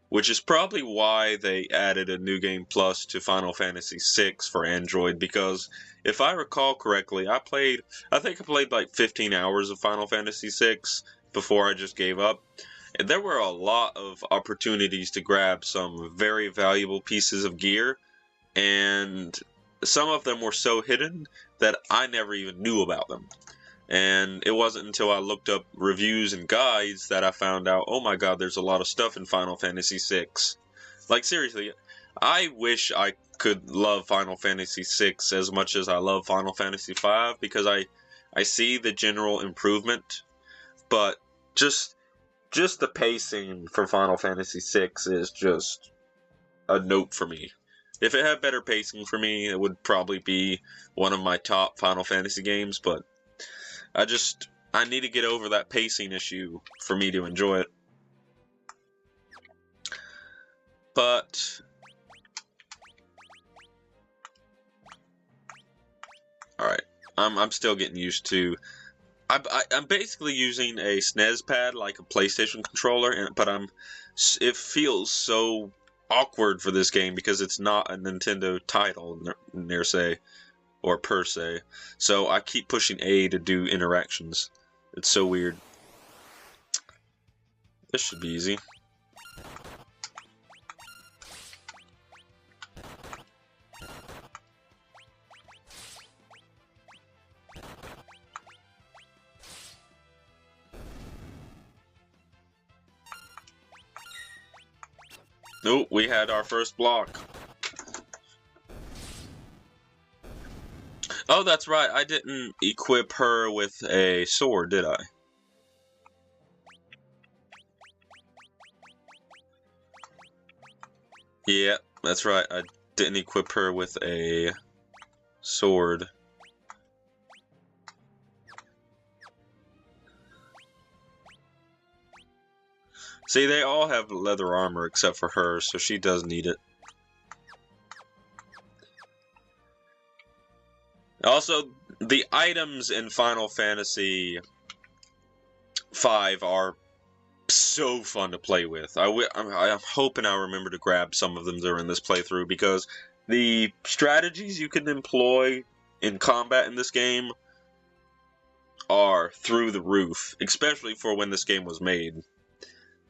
which is probably why they added a New Game Plus to Final Fantasy VI for Android, because if I recall correctly, I think I played like 15 hours of Final Fantasy VI before I just gave up. And there were a lot of opportunities to grab some very valuable pieces of gear, and some of them were so hidden that I never even knew about them. And it wasn't until I looked up reviews and guides that I found out, oh my god, there's a lot of stuff in Final Fantasy VI. Like, seriously, I wish I could love Final Fantasy VI as much as I love Final Fantasy V, because I see the general improvement, but just the pacing for Final Fantasy VI is just a note for me. If it had better pacing for me, it would probably be one of my top Final Fantasy games, but I need to get over that pacing issue for me to enjoy it. But alright, I'm still getting used to. I'm basically using a SNES pad like a PlayStation controller, but it feels so awkward for this game because it's not a Nintendo title, per se. So I keep pushing A to do interactions. It's so weird. This should be easy. Nope, we had our first block. Oh, that's right, I didn't equip her with a sword, did I? Yeah, that's right, I didn't equip her with a sword. See, they all have leather armor except for her, so she does need it. Also, the items in Final Fantasy V are so fun to play with. I'm hoping I remember to grab some of them during this playthrough, because the strategies you can employ in combat in this game are through the roof, especially for when this game was made,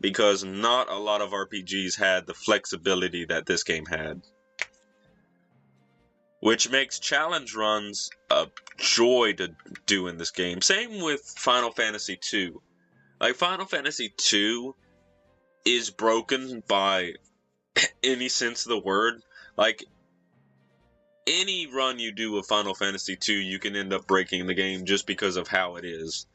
because not a lot of RPGs had the flexibility that this game had, which makes challenge runs a joy to do in this game. Same with Final Fantasy II. Like, Final Fantasy II is broken by any sense of the word. Like, any run you do with Final Fantasy II, you can end up breaking the game just because of how it is.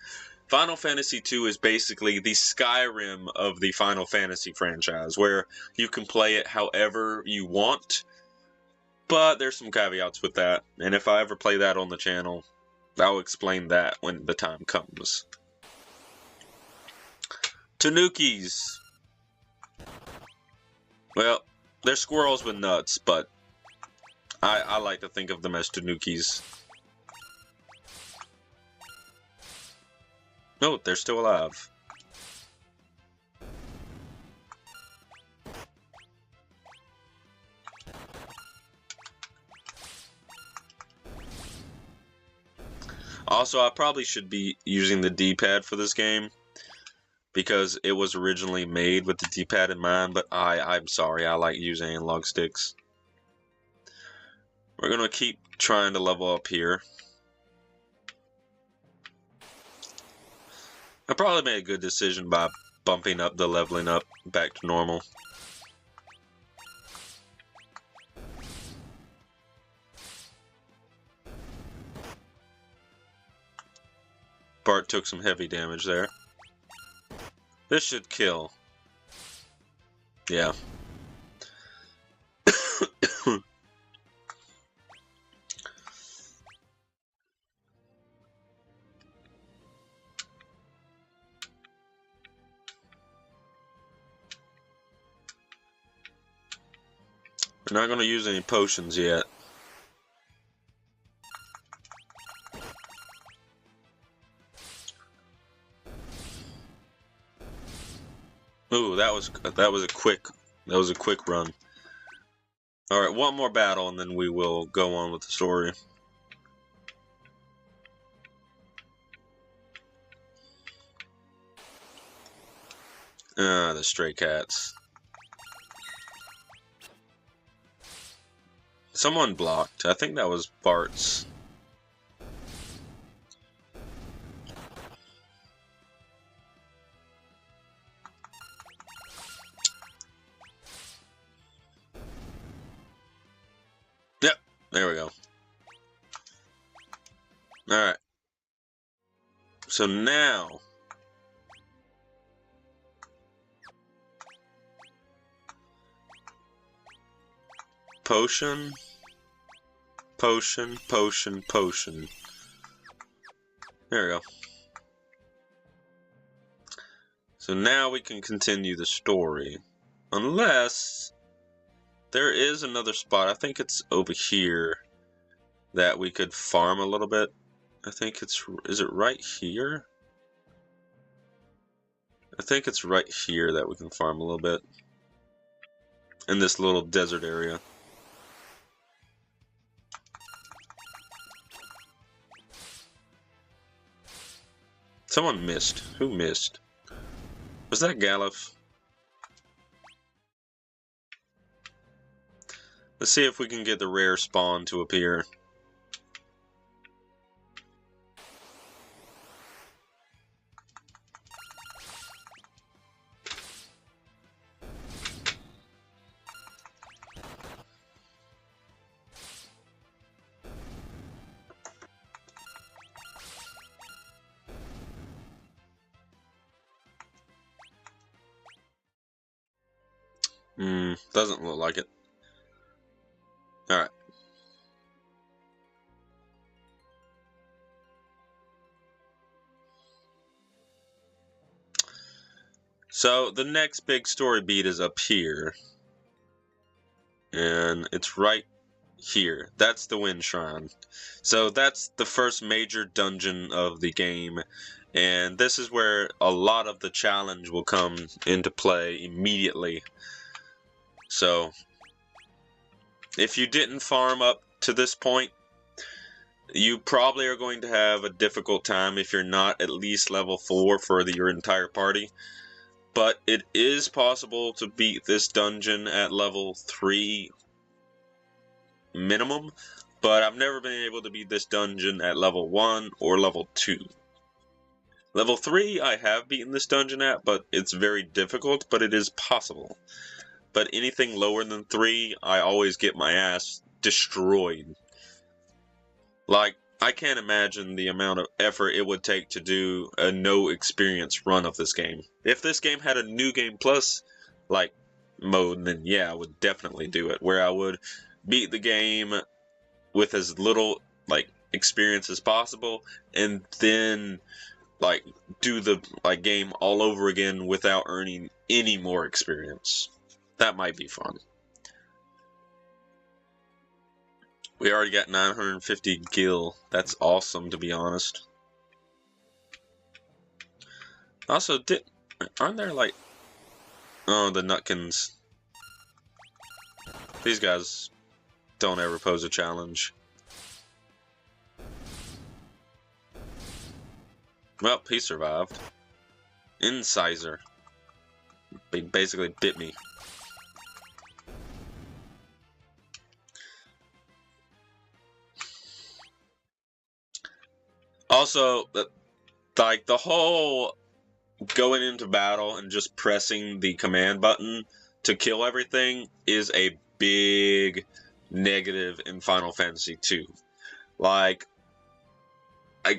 Final Fantasy II is basically the Skyrim of the Final Fantasy franchise, where you can play it however you want, but there's some caveats with that, and if I ever play that on the channel, I'll explain that when the time comes. Tanukis. Well, they're squirrels with nuts, but I like to think of them as Tanukis. No, they're still alive. Also, I probably should be using the D-pad for this game, because it was originally made with the D-pad in mind, but I'm sorry, I like using analog sticks. We're gonna keep trying to level up here. I probably made a good decision by bumping up the leveling up back to normal. Bart took some heavy damage there. This should kill. Yeah. We're not going to use any potions yet. Ooh, that was a quick run. All right, one more battle and then we will go on with the story. The stray cats. Someone blocked. I think that was Bart's. Yep, there we go. Alright. So now... Potion. Potion, potion, potion. There we go. So now we can continue the story. Unless... there is another spot, I think it's over here, that we could farm a little bit. I think it's... is it right here? I think it's right here that we can farm a little bit. In this little desert area. Someone missed. Who missed? Was that Galuf? Let's see if we can get the rare spawn to appear. Doesn't look like it. Alright. So, the next big story beat is up here. And it's right here. That's the Wind Shrine. So, that's the first major dungeon of the game. And this is where a lot of the challenge will come into play immediately. So, if you didn't farm up to this point, you probably are going to have a difficult time if you're not at least level 4 for your entire party. But it is possible to beat this dungeon at level 3 minimum. But I've never been able to beat this dungeon at level 1 or level 2. Level 3 I have beaten this dungeon at, but it's very difficult, but it is possible. But anything lower than 3, I always get my ass destroyed. Like, I can't imagine the amount of effort it would take to do a no experience run of this game. If this game had a New Game Plus, like, mode, then yeah, I would definitely do it. Where I would beat the game with as little, like, experience as possible, and then, like, do the, like, game all over again without earning any more experience. That might be fun. We already got 950 gil. That's awesome, to be honest. Also, aren't there like... oh, the Nutkins. These guys don't ever pose a challenge. Well, he survived. Incisor. He basically bit me. Also, like, the whole going into battle and just pressing the command button to kill everything is a big negative in Final Fantasy II. Like,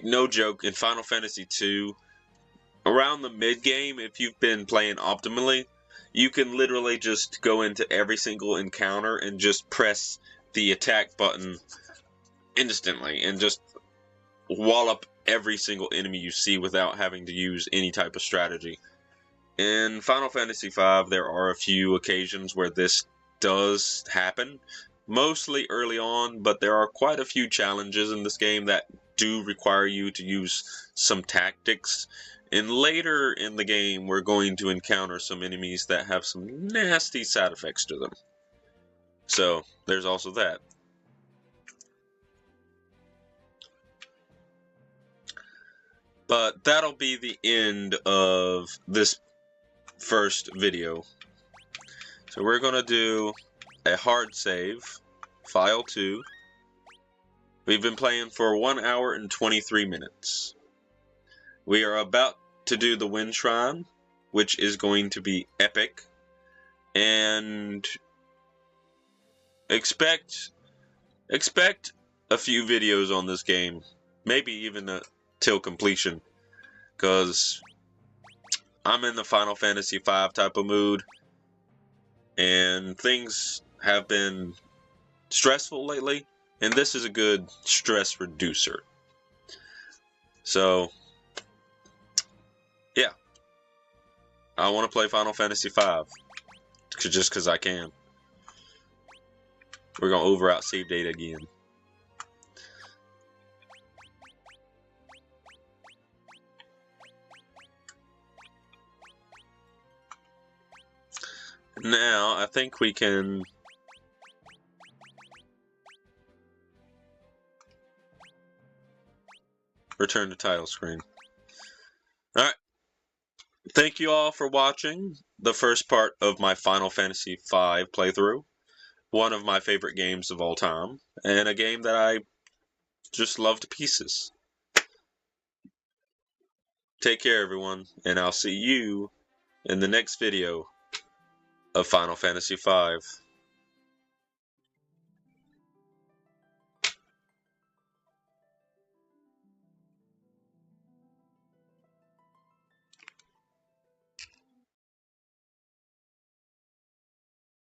no joke, in Final Fantasy II, around the mid game, if you've been playing optimally, you can literally just go into every single encounter and just press the attack button instantly and just wallop every single enemy you see without having to use any type of strategy. In Final Fantasy V, there are a few occasions where this does happen, mostly early on, but there are quite a few challenges in this game that do require you to use some tactics. And later in the game, we're going to encounter some enemies that have some nasty side effects to them. So, there's also that. But that'll be the end of this first video. So we're going to do a hard save, file 2. We've been playing for 1 hour and 23 minutes. We are about to do the Wind Shrine, which is going to be epic. And expect a few videos on this game, maybe even till completion, because I'm in the Final Fantasy V type of mood, and things have been stressful lately, and this is a good stress reducer. So, yeah, I want to play Final Fantasy V, just because I can. We're going to over-out save data again. Now, I think we can return to title screen. Alright. Thank you all for watching the first part of my Final Fantasy V playthrough. One of my favorite games of all time, and a game that I just love to pieces. Take care, everyone, and I'll see you in the next video of Final Fantasy V.